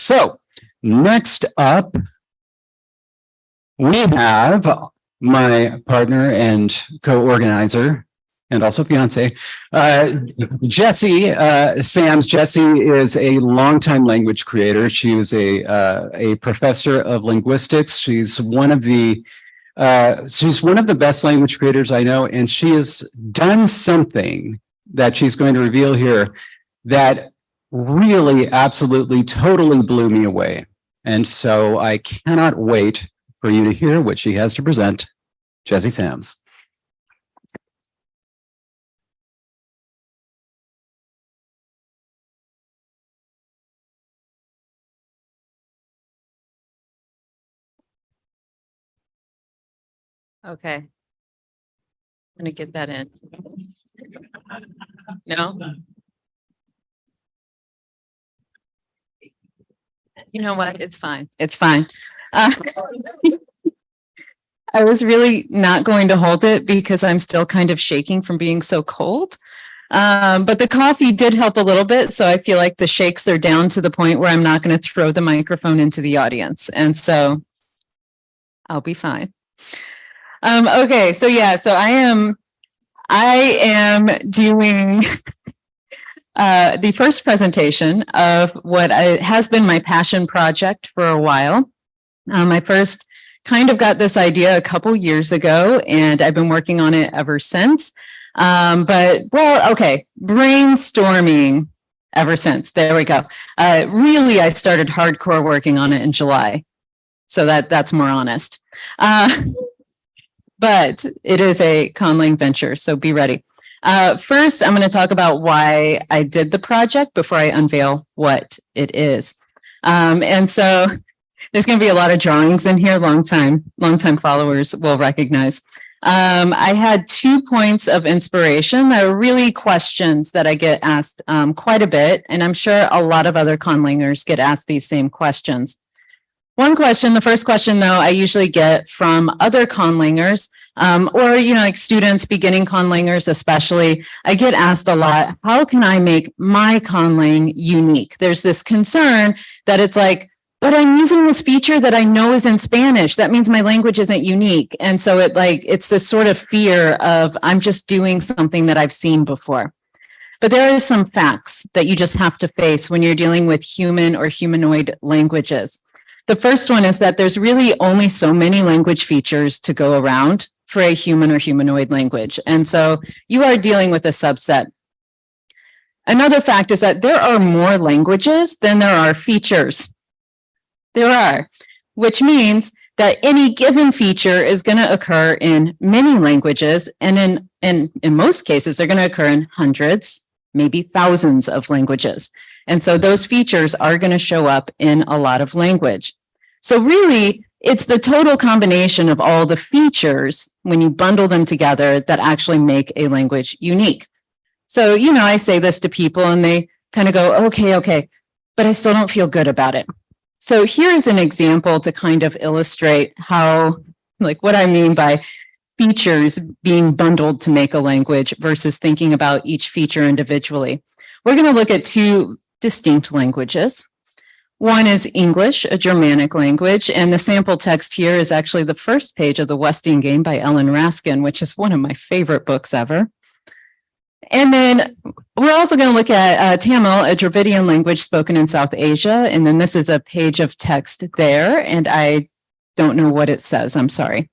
So next up, we have my partner and co-organizer and also fiance, Jessie Sams. Jessie is a longtime language creator. She was a professor of linguistics. She's one of the best language creators I know, and she has done something that she's going to reveal here that really, absolutely, totally blew me away. And so I cannot wait for you to hear what she has to present. Jessie Sams. Okay. I'm gonna get that in. No? You know what? It's fine. It's fine. I was really not going to hold it because I'm still kind of shaking from being so cold. But the coffee did help a little bit. So I feel like the shakes are down to the point where I'm not going to throw the microphone into the audience. And so I'll be fine. Okay, so yeah, so I am doing the first presentation of what has been my passion project for a while. I first kind of got this idea a couple years ago, and I've been working on it ever since. Brainstorming ever since. There we go. Really, I started hardcore working on it in July, so that's more honest. But it is a Conlang-Venture, so be ready. First, I'm going to talk about why I did the project before I unveil what it is. And so there's going to be a lot of drawings in here, longtime followers will recognize. I had 2 points of inspiration that are really questions that I get asked quite a bit, and I'm sure a lot of other Conlangers get asked these same questions. One question, the first question though, I usually get from other Conlangers, or like students, beginning Conlangers especially, I get asked a lot, how can I make my Conlang unique? There's this concern that it's like, but I'm using this feature that I know is in Spanish. That means my language isn't unique. And so it's this sort of fear of I'm just doing something that I've seen before. But there are some facts that you just have to face when you're dealing with human or humanoid languages. The first one is that there's really only so many language features to go around for a human or humanoid language. And so you are dealing with a subset. Another fact is that there are more languages than there are features. There are, which means that any given feature is going to occur in many languages, and in most cases, they're going to occur in hundreds, maybe thousands of languages. And so those features are going to show up in a lot of language. So really, it's the total combination of all the features when you bundle them together that actually make a language unique. So, I say this to people and they kind of go, okay, but I still don't feel good about it. So here's an example to kind of illustrate how, what I mean by features being bundled to make a language versus thinking about each feature individually. We're going to look at 2 distinct languages. One is English, a Germanic language, and the sample text here is actually the first page of The Westing Game by Ellen Raskin, which is one of my favorite books ever. And then we're also going to look at Tamil, a Dravidian language spoken in South Asia, and then this is a page of text there, and I don't know what it says, I'm sorry.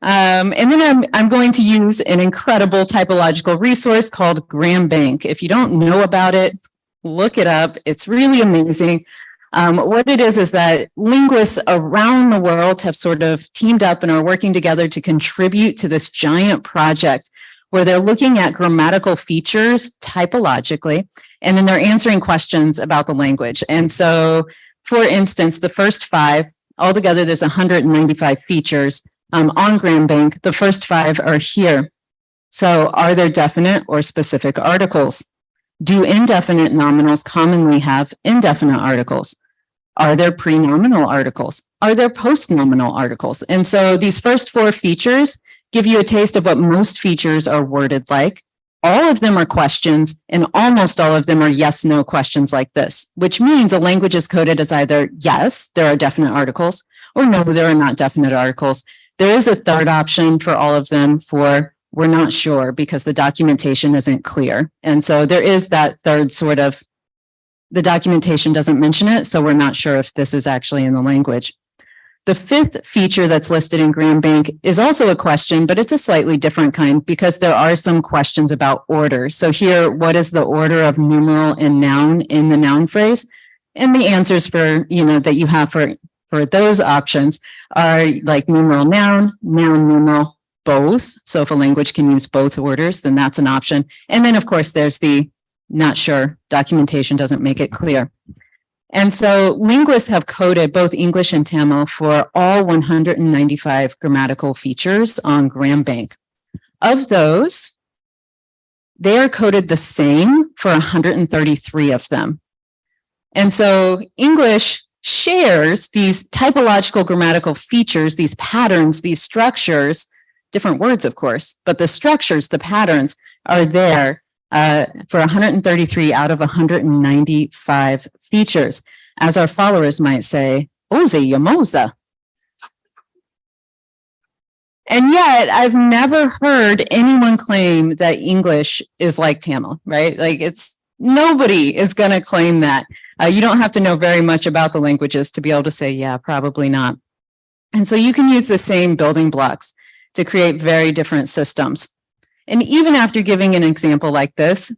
And then I'm going to use an incredible typological resource called GramBank. If you don't know about it, look it up. It's really amazing. What it is that linguists around the world have sort of teamed up and are working together to contribute to this giant project where they're looking at grammatical features typologically, and then they're answering questions about the language. And so, for instance, the first 5, altogether there's 195 features on GramBank. The first 5 are here. So are there definite or specific articles? Do indefinite nominals commonly have indefinite articles? Are there prenominal articles? Are there postnominal articles? And so these first 4 features give you a taste of what most features are worded like. All of them are questions, and almost all of them are yes/no questions like this, which means a language is coded as either yes, there are definite articles, or no, there are not definite articles. There is a third option for all of them for we're not sure because the documentation isn't clear. And so there is that third sort of, the documentation doesn't mention it, so we're not sure if this is actually in the language. The fifth feature that's listed in GramBank is also a question, but it's a slightly different kind because there are some questions about order. So here, what is the order of numeral and noun in the noun phrase? And the answers for, that you have for those options are like numeral noun, noun numeral, both. So if a language can use both orders, then that's an option. And then of course, there's the not sure, documentation doesn't make it clear. And so linguists have coded both English and Tamil for all 195 grammatical features on GramBank. Of those, they are coded the same for 133 of them. And so English shares these typological grammatical features, these patterns, these structures, different words, of course, but the structures, the patterns are there for 133 out of 195 features. As our followers might say, Oze Yamosa. And yet I've never heard anyone claim that English is like Tamil, right? Like nobody is going to claim that. You don't have to know very much about the languages to be able to say, yeah, probably not. And so you can use the same building blocks to create very different systems. And even after giving an example like this,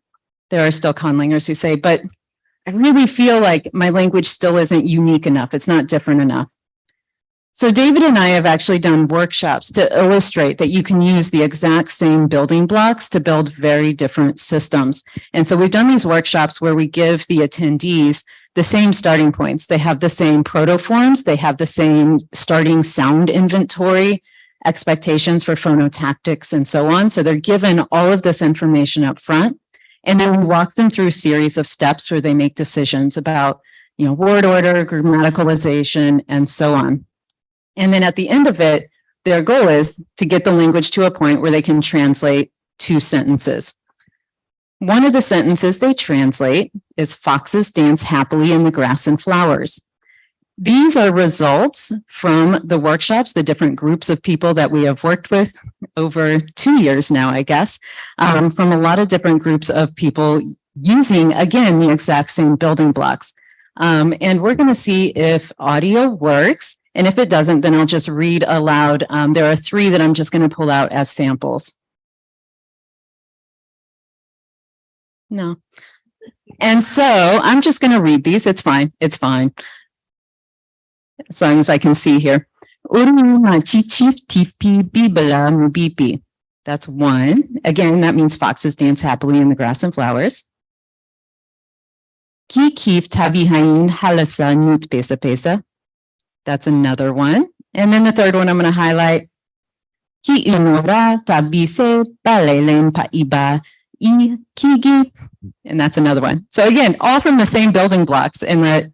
there are still conlangers who say, but I really feel like my language still isn't unique enough. It's not different enough. So David and I have actually done workshops to illustrate that you can use the exact same building blocks to build very different systems. And so we've done these workshops where we give the attendees the same starting points. They have the same protoforms. They have the same starting sound inventory, expectations for phonotactics, and so on. So they're given all of this information up front. And then we walk them through a series of steps where they make decisions about, word order, grammaticalization, and so on. And then at the end of it, their goal is to get the language to a point where they can translate 2 sentences. One of the sentences they translate is foxes dance happily in the grass and flowers. These are results from the workshops, the different groups of people that we have worked with over 2 years now, I guess, from a lot of different groups of people using, again, the exact same building blocks. And we're going to see if audio works. And if it doesn't, then I'll just read aloud. There are 3 that I'm just going to pull out as samples. No. And so I'm just going to read these. It's fine. It's fine. As long as I can see here. That's 1. Again, that means foxes dance happily in the grass and flowers. Ki kif tabihain halasa nut pesa pesa. That's another one. And then the third one I'm going to highlight. Ki inora tabise balelen paiba I kigi. And that's another one. So again, all from the same building blocks, and that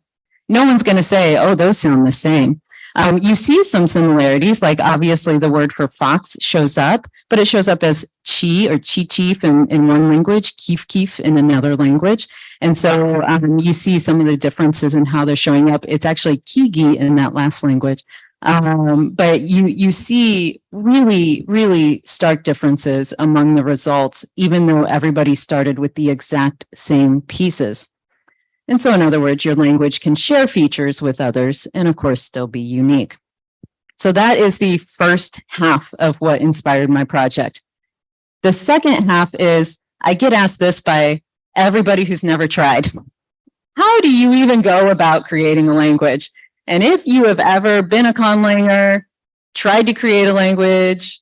no one's going to say, oh, those sound the same. You see some similarities, like obviously the word for fox shows up, but it shows up as chi or chief in one language, kif in another language. And so you see some of the differences in how they're showing up. It's actually kigi in that last language. But you see really, really stark differences among the results, even though everybody started with the exact same pieces. And so in other words, your language can share features with others and of course still be unique. So that is the first half of what inspired my project. The second half is I get asked this by everybody who's never tried. How do you even go about creating a language? And if you have ever been a conlanger, tried to create a language,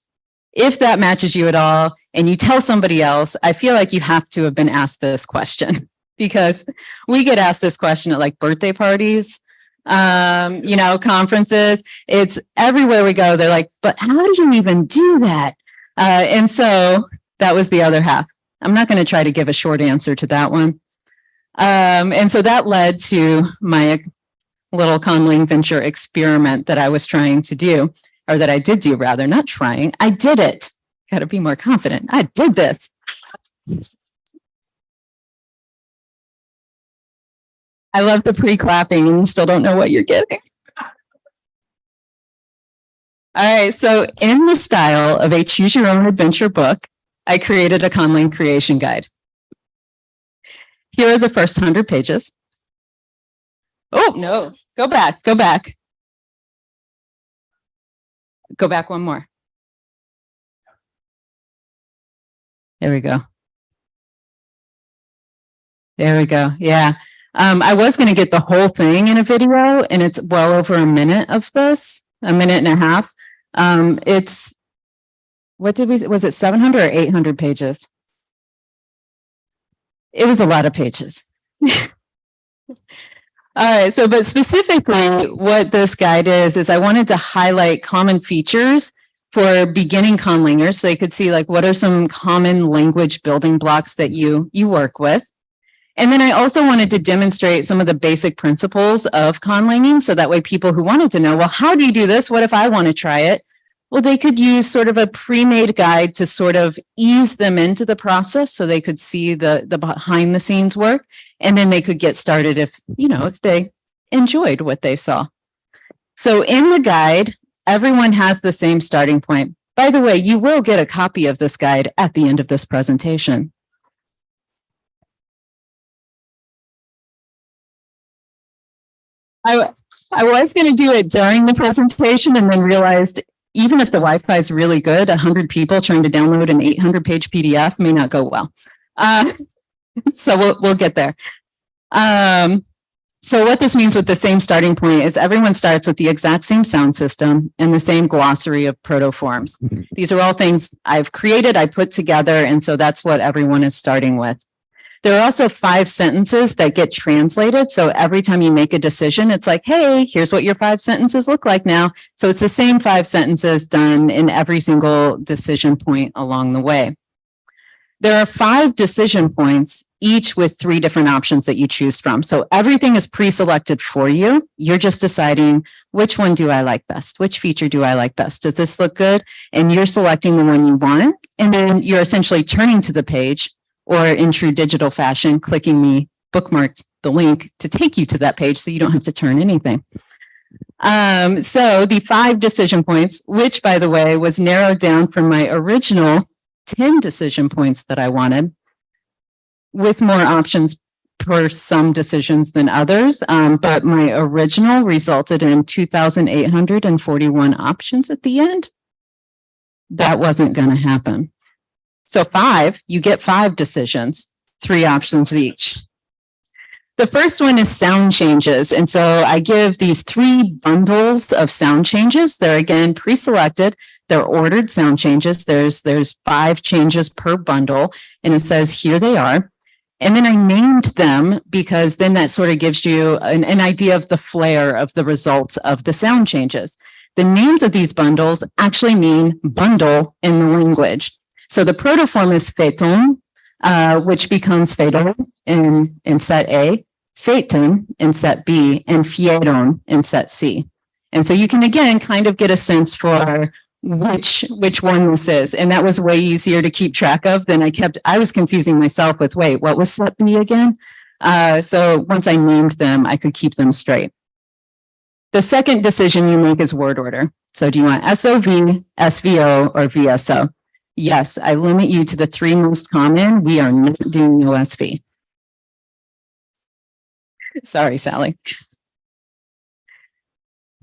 if that matches you at all, and you tell somebody else, I feel like you have to have been asked this question. Because we get asked this question at like birthday parties, conferences. It's everywhere we go. They're like, but how do you even do that? And so that was the other half. I'm not going to try to give a short answer to that one. And so that led to my little Conlang-Venture experiment that I was trying to do, or that I did do rather, not trying. I did it. Got to be more confident. I did this. I love the pre-clapping and you still don't know what you're getting. All right, so in the style of a choose your own adventure book, I created a Conlang creation guide. Here are the first 100 pages. Oh, no, go back, go back. Go back one more. There we go. There we go. Yeah. I was going to get the whole thing in a video and it's well over a minute of this, a minute and a half. It's, what did we, was it 700 or 800 pages? It was a lot of pages. All right. So, but specifically what this guide is I wanted to highlight common features for beginning conlangers. So they could see like, what are some common language building blocks that you work with? And then I also wanted to demonstrate some of the basic principles of conlanging. So that way people who wanted to know, well, how do you do this? What if I want to try it? Well, they could use sort of a pre-made guide to sort of ease them into the process so they could see the behind the scenes work. And then they could get started if they enjoyed what they saw. So in the guide, everyone has the same starting point. By the way, you will get a copy of this guide at the end of this presentation. I was going to do it during the presentation and then realized even if the Wi-Fi is really good, 100 people trying to download an 800-page PDF may not go well. So we'll get there. So what this means with the same starting point is everyone starts with the exact same sound system and the same glossary of protoforms. These are all things I've created, I put together, and so that's what everyone is starting with. There are also 5 sentences that get translated. So every time you make a decision, it's like, hey, here's what your 5 sentences look like now. So it's the same 5 sentences done in every single decision point along the way. There are 5 decision points, each with 3 different options that you choose from. So everything is pre-selected for you. You're just deciding which one do I like best? Which feature do I like best? Does this look good? And you're selecting the one you want. And then you're essentially turning to the page, or in true digital fashion, clicking the bookmark, the link to take you to that page so you don't have to turn anything. So the 5 decision points, which by the way, was narrowed down from my original 10 decision points that I wanted, with more options for some decisions than others. But my original resulted in 2,841 options at the end. That wasn't going to happen. So 5, you get 5 decisions, 3 options each. The first one is sound changes. And so I give these 3 bundles of sound changes. They're again pre-selected. They're ordered sound changes. There's 5 changes per bundle. And it says, here they are. And then I named them because then that sort of gives you an idea of the flair of the results of the sound changes. The names of these bundles actually mean bundle in the language. So the protoform is phaeton, which becomes phaeton in set A, phaeton in set B, and phieron in set C. And so you can, again, kind of get a sense for which one this is. And that was way easier to keep track of than I was confusing myself with, wait, what was set B again? So once I named them, I could keep them straight. The second decision you make is word order. So do you want SOV, SVO, or VSO? Yes, I limit you to the 3 most common. We are not doing OSV. Sorry, Sally.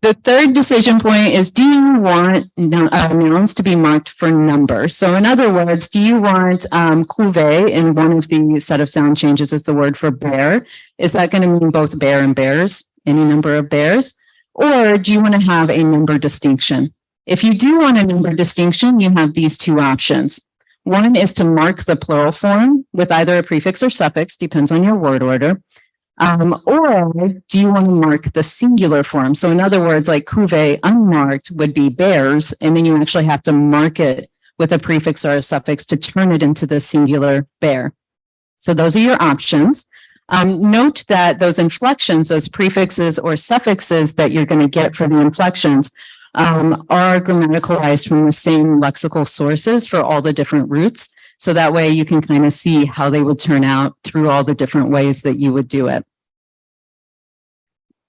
The third decision point is, do you want nouns to be marked for numbers? So in other words, do you want couvé in one of the set of sound changes is the word for bear? Is that going to mean both bear and bears, any number of bears? Or do you want to have a number distinction? If you do want a number distinction, you have these 2 options. One is to mark the plural form with either a prefix or suffix, depends on your word order. Or do you want to mark the singular form? So in other words, like couvé unmarked would be bears, and then you actually have to mark it with a prefix or a suffix to turn it into the singular bear. So those are your options. Note that those inflections, those prefixes or suffixes that you're going to get for the inflections are grammaticalized from the same lexical sources for all the different roots. So that way you can kind of see how they would turn out through all the different ways that you would do it.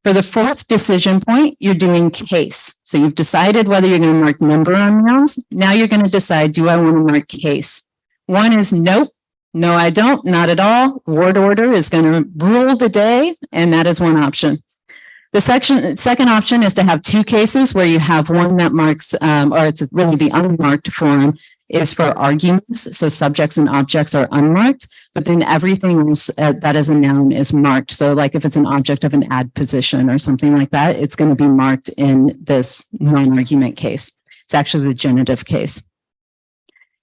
For the fourth decision point, you're doing case. So you've decided whether you're going to mark number on nouns. Now you're going to decide, do I want to mark case? One is nope, no, I don't, not at all. Word order is going to rule the day, and that is one option. The second option is to have two cases where you have one that marks, or it's really the unmarked form is for arguments. So subjects and objects are unmarked, but then everything else that is a noun is marked. So like if it's an object of an adposition or something like that, it's going to be marked in this non-argument case. It's actually the genitive case.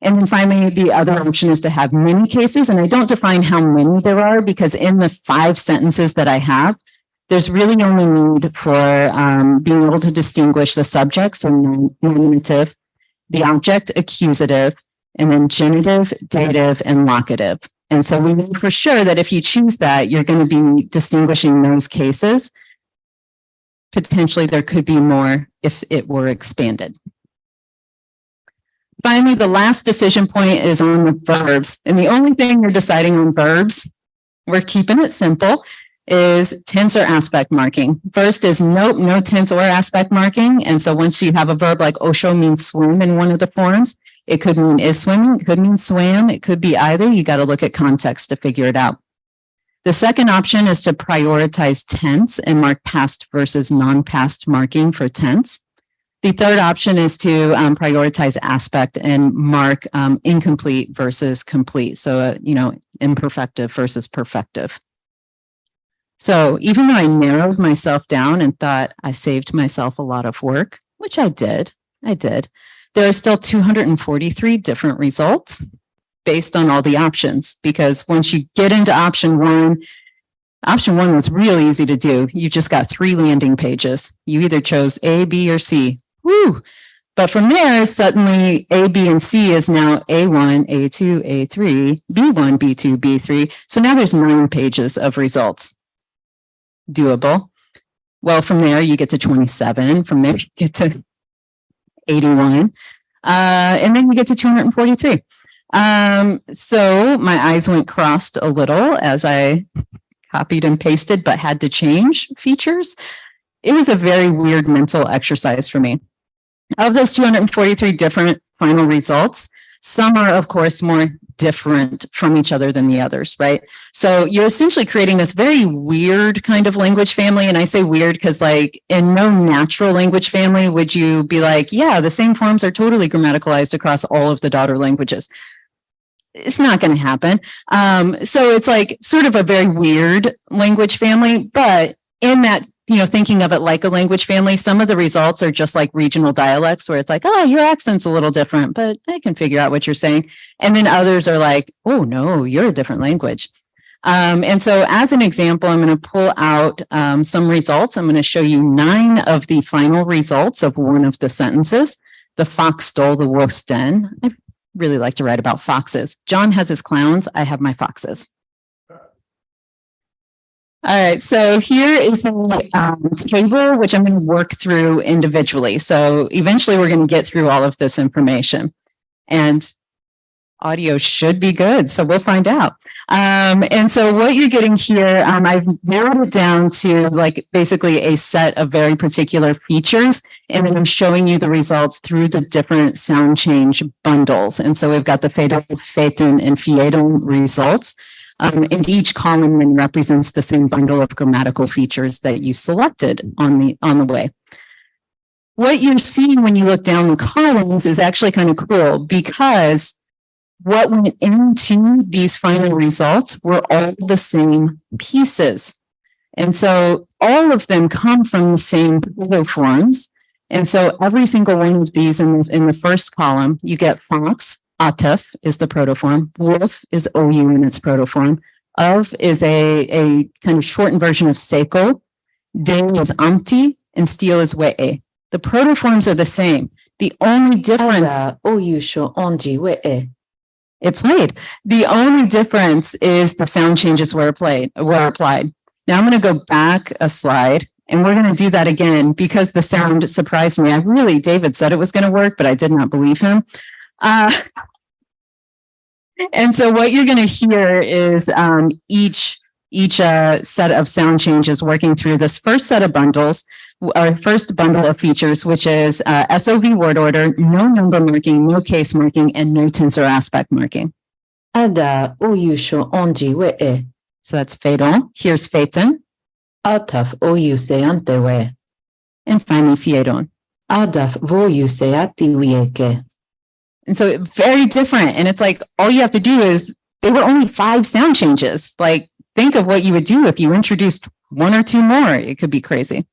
And then finally, the other option is to have many cases. And I don't define how many there are because in the 5 sentences that I have, there's really only need for being able to distinguish the subject, so nominative, the object, accusative, and then genitive, dative, and locative. And so we know for sure that if you choose that, you're going to be distinguishing those cases. Potentially, there could be more if it were expanded. Finally, the last decision point is on the verbs. And the only thing you're deciding on verbs, we're keeping it simple, is tense or aspect marking. First is nope, no tense or aspect marking. And so once you have a verb like osho means swim in one of the forms, it could mean is swimming, it could mean swam, it could be either. You got to look at context to figure it out. The second option is to prioritize tense and mark past versus non-past marking for tense. The third option is to prioritize aspect and mark incomplete versus complete. So, imperfective versus perfective. So even though I narrowed myself down and thought I saved myself a lot of work, which I did, there are still 243 different results based on all the options. Because once you get into option one was really easy to do. You just got 3 landing pages. You either chose A, B, or C. Woo! But from there, suddenly A, B, and C is now A1, A2, A3, B1, B2, B3. So now there's 9 pages of results. Doable. Well, from there, you get to 27. From there, you get to 81. And then you get to 243. So my eyes went crossed a little as I copied and pasted, but had to change features. It was a very weird mental exercise for me. Of those 243 different final results, some are, of course, more different from each other than the others, right? So you're essentially creating this very weird kind of language family. And I say weird because like in no natural language family would you be like, yeah, the same forms are totally grammaticalized across all of the daughter languages. It's not going to happen. So it's like sort of a very weird language family, but in that, thinking of it like a language family, some of the results are just like regional dialects where it's like, oh, your accent's a little different, but I can figure out what you're saying. And then others are like, oh, no, you're a different language. And so as an example, I'm going to pull out some results. I'm going to show you 9 of the final results of one of the sentences. The fox stole the wolf's den. I really like to write about foxes. John has his clowns. I have my foxes. All right, so here is the table, which I'm going to work through individually. So eventually we're going to get through all of this information. And audio should be good, so we'll find out. And so what you're getting here, I've narrowed it down to like basically a set of very particular features, and then I'm showing you the results through the different sound change bundles. And so we've got the fedon, phaeton, and fiedon results. And each column then represents the same bundle of grammatical features that you selected on the way. What you're seeing when you look down the columns is actually kind of cool because what went into these final results were all the same pieces. And so all of them come from the same protoforms. And so every single one of these in the first column, you get fox. Atef is the protoform. Wolf is OU in its protoform. Of is a kind of shortened version of seko. Day is amti, and steel is we'e. The protoforms are the same. The only difference. It played. The only difference is the sound changes were applied. Now I'm going to go back a slide. And we're going to do that again because the sound surprised me. David said it was going to work, but I did not believe him. And so what you're going to hear is each set of sound changes working through this first set of bundles, our first bundle of features, which is SOV word order, no number marking, no case marking, and no tensor aspect marking. Ada uyusho onji we. So that's Fedon. Here's Phaeton. Ataf oyuse antewe. And finally, Fiedon. Adaf voyuse atiwieke. And so very different. And it's like, all you have to do is, they were only 5 sound changes. Like, think of what you would do if you introduced 1 or 2 more. It could be crazy.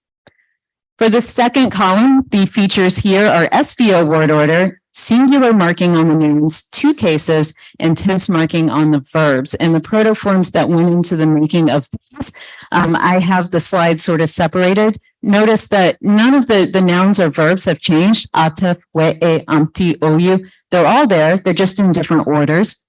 For the second column, the features here are SVO word order, singular marking on the nouns, 2 cases, and tense marking on the verbs. And the protoforms that went into the making of these, I have the slides sort of separated. Notice that none of the nouns or verbs have changed. Atef, we, amti, oyu. They're all there. They're just in different orders.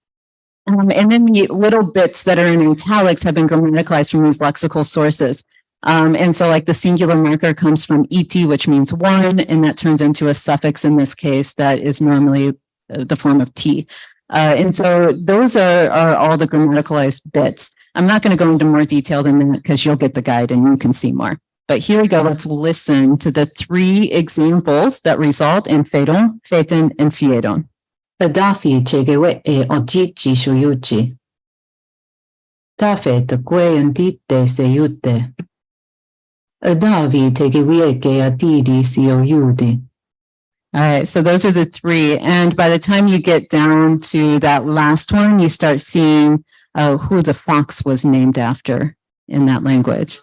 And then the little bits that are in italics have been grammaticalized from these lexical sources. And so like the singular marker comes from iti, which means 1, and that turns into a suffix in this case that is normally the form of t. And so those are all the grammaticalized bits. I'm not going to go into more detail than that because you'll get the guide and you can see more. But here we go. Let's listen to the 3 examples that result in Fedon, Phaeton, and Fiedon. Adafi chegewe ojichi shuyuchi. Tafe te kwe antite seyute. Adavi tegewieke atiri sioyudi. All right, so those are the 3. And by the time you get down to that last one, you start seeing who the fox was named after in that language.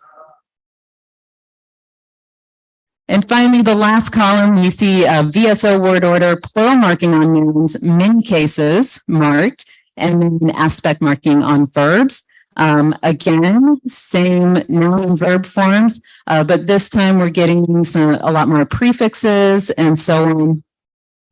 And finally, the last column, you see VSO word order, plural marking on nouns, many cases marked, and then aspect marking on verbs. Again, same noun and verb forms, but this time we're getting a lot more prefixes and so on.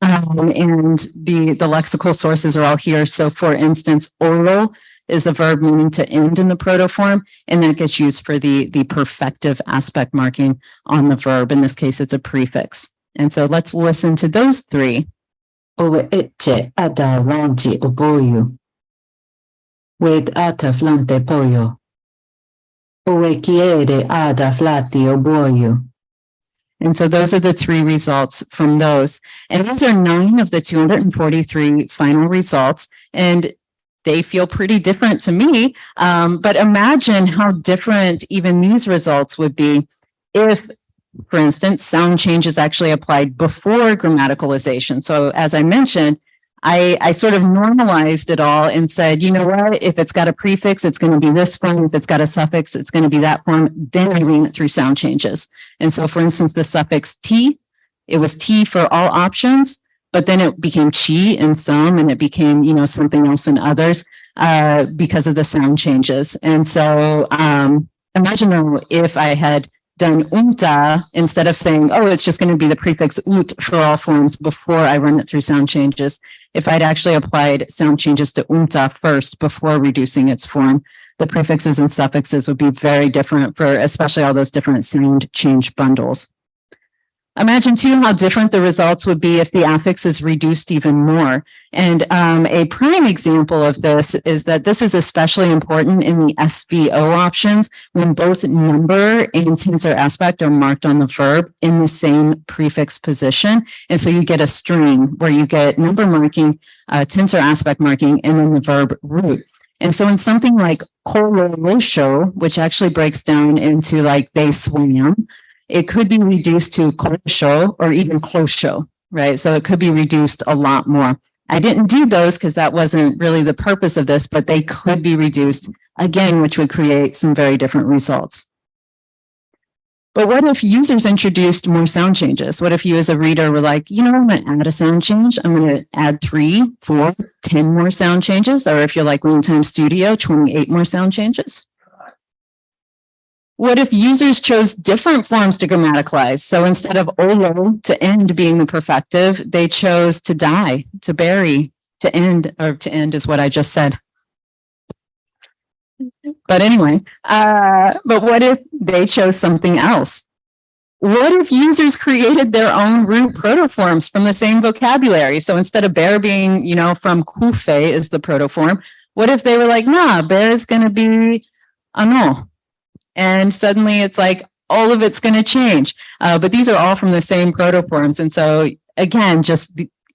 And the lexical sources are all here. So for instance, oro is a verb meaning to end in the protoform, and that gets used for the perfective aspect marking on the verb. In this case, it's a prefix. And so let's listen to those 3. Owe etche ada lanchi oboyu. Wed ata flante poyo. Owe quiere ada flati oboyu. And so those are the 3 results from those. And those are 9 of the 243 final results. And they feel pretty different to me. But imagine how different even these results would be if, for instance, sound changes actually applied before grammaticalization. So as I mentioned, I sort of normalized it all and said, you know what, if it's got a prefix, it's going to be this form. If it's got a suffix, it's going to be that form. Then I ran it through sound changes. And so, for instance, the suffix T, it was T for all options, but then it became chi in some, and it became, something else in others because of the sound changes. And so imagine though, if I had done unta instead of saying, oh, it's just going to be the prefix ut for all forms before I run it through sound changes. If I'd actually applied sound changes to unta first before reducing its form, the prefixes and suffixes would be very different for especially all those different sound change bundles. Imagine too how different the results would be if the affix is reduced even more. And a prime example of this is that this is especially important in the SVO options when both number and tensor aspect are marked on the verb in the same prefix position. And so you get a string where you get number marking, tensor aspect marking, and then the verb root. And so in something like kolorosho, which actually breaks down into like they swam, it could be reduced to klosho or even klosho, right? So it could be reduced a lot more. I didn't do those because that wasn't really the purpose of this, but they could be reduced again, which would create some very different results. But what if users introduced more sound changes? What if you as a reader were like, I'm going to add a sound change. I'm going to add 3, 4, 10 more sound changes. Or if you're like LangTime Studio, 28 more sound changes. What if users chose different forms to grammaticalize? So instead of olo, to end being the perfective, they chose to die, to bury, to end, or to end is what I just said. But anyway, but what if they chose something else? What if users created their own root protoforms from the same vocabulary? So instead of bear being, from kufe is the protoform, what if they were like, nah, bear is going to be ano? And suddenly it's like, all of it's going to change. But these are all from the same protoforms. And so again, just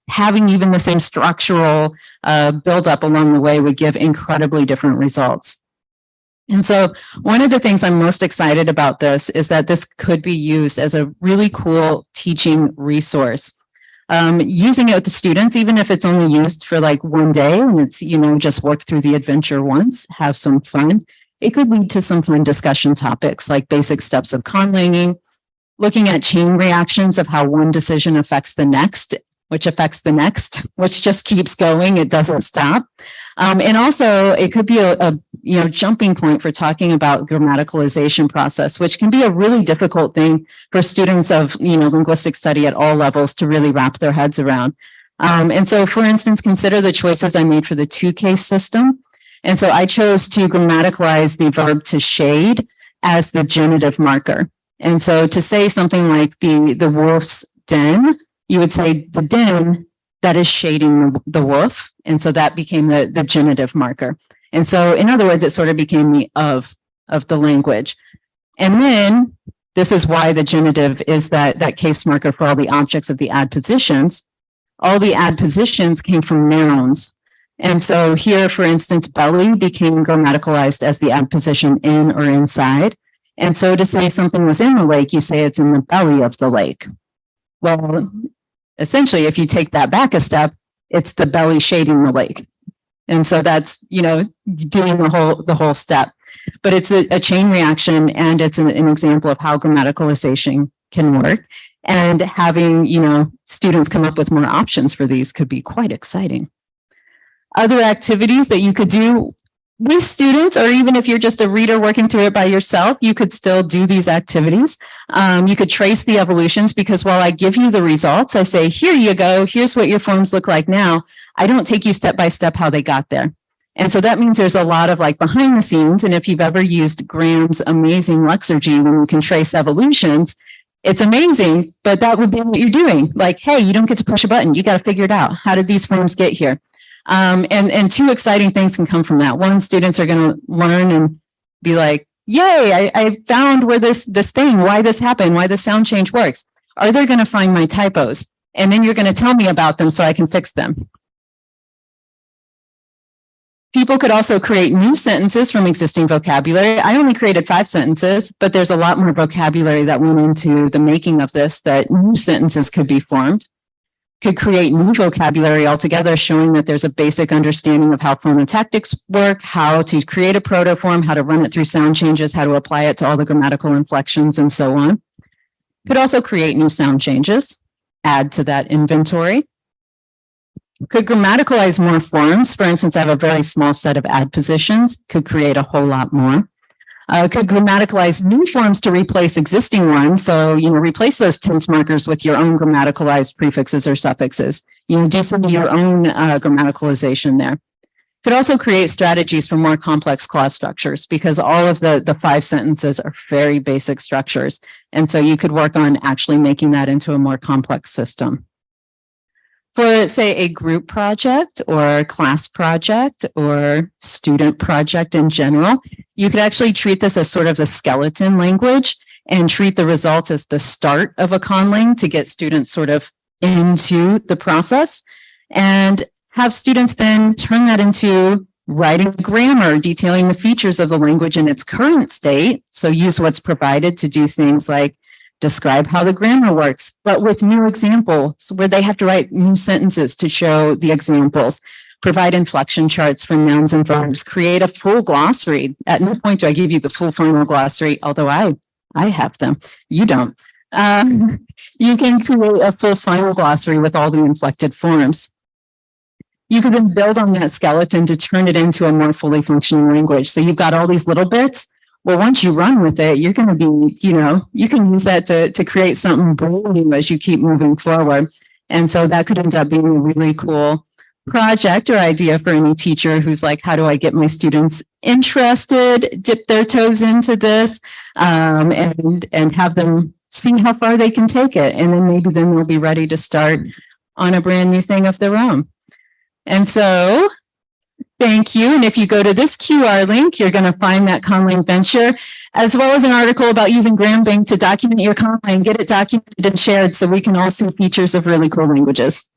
having even the same structural buildup along the way would give incredibly different results. And so one of the things I'm most excited about this is that this could be used as a really cool teaching resource. Using it with the students, even if it's only used for like one day and it's, just work through the adventure once, have some fun. It could lead to some fun discussion topics like basic steps of conlanging, looking at chain reactions of how one decision affects the next, which affects the next, which just keeps going. It doesn't stop. And also it could be a jumping point for talking about grammaticalization process, which can be a really difficult thing for students of, linguistic study at all levels to really wrap their heads around. And so, for instance, consider the choices I made for the two-case system. And so I chose to grammaticalize the verb to shade as the genitive marker. And so to say something like the wolf's den, you would say the den that is shading the wolf. And so that became the genitive marker. And so in other words, it sort of became the of the language. And then this is why the genitive is that case marker for all the objects of the adpositions. All the adpositions came from nouns. And so here, for instance, belly became grammaticalized as the adposition in or inside. And so to say something was in the lake, you say it's in the belly of the lake. Well, essentially, if you take that back a step, it's the belly shading the lake. And so that's, doing the whole step. But it's a chain reaction, and it's an example of how grammaticalization can work. And having, students come up with more options for these could be quite exciting. Other activities that you could do with students, or even if you're just a reader working through it by yourself, you could still do these activities. You could trace the evolutions, because while I give you the results, I say, here you go, here's what your forms look like now. I don't take you step by step how they got there. And so that means there's a lot of like behind the scenes. And if you've ever used Graham's amazing Lexergy, when you can trace evolutions, it's amazing, but that would be what you're doing. Like, hey, you don't get to push a button. You got to figure it out. How did these forms get here? And two exciting things can come from that. One, students are going to learn and be like, yay, I found where this thing, why this happened, why the sound change works. Are they going to find my typos? And then you're going to tell me about them so I can fix them. People could also create new sentences from existing vocabulary. I only created 5 sentences, but there's a lot more vocabulary that went into the making of this, that new sentences could be formed. Could create new vocabulary altogether, showing that there's a basic understanding of how phonotactics work, how to create a protoform, how to run it through sound changes, how to apply it to all the grammatical inflections, and so on. Could also create new sound changes, add to that inventory. Could grammaticalize more forms. For instance, I have a very small set of adpositions, could create a whole lot more. Could grammaticalize new forms to replace existing ones. So, replace those tense markers with your own grammaticalized prefixes or suffixes. Do some of your own grammaticalization there. Could also create strategies for more complex clause structures, because all of the 5 sentences are very basic structures. And so you could work on actually making that into a more complex system. For, say, a group project or class project or student project in general, you could actually treat this as sort of the skeleton language and treat the results as the start of a conlang to get students sort of into the process, and have students then turn that into writing grammar, detailing the features of the language in its current state. So use what's provided to do things like describe how the grammar works, but with new examples where they have to write new sentences to show the examples, provide inflection charts for nouns and verbs, create a full glossary. At no point do I give you the full final glossary, although I have them. You don't. You can create a full final glossary with all the inflected forms. You can then build on that skeleton to turn it into a more fully functioning language. So you've got all these little bits. Well, once you run with it, you're going to be, you can use that to create something brand new as you keep moving forward. And so that could end up being a really cool project or idea for any teacher who's like, how do I get my students interested, dip their toes into this, and have them see how far they can take it. And then maybe then they'll be ready to start on a brand new thing of their own. And so thank you. And if you go to this QR link, you're going to find that Conlang-Venture, as well as an article about using GramBank to document your Conlang, get it documented and shared so we can all see features of really cool languages.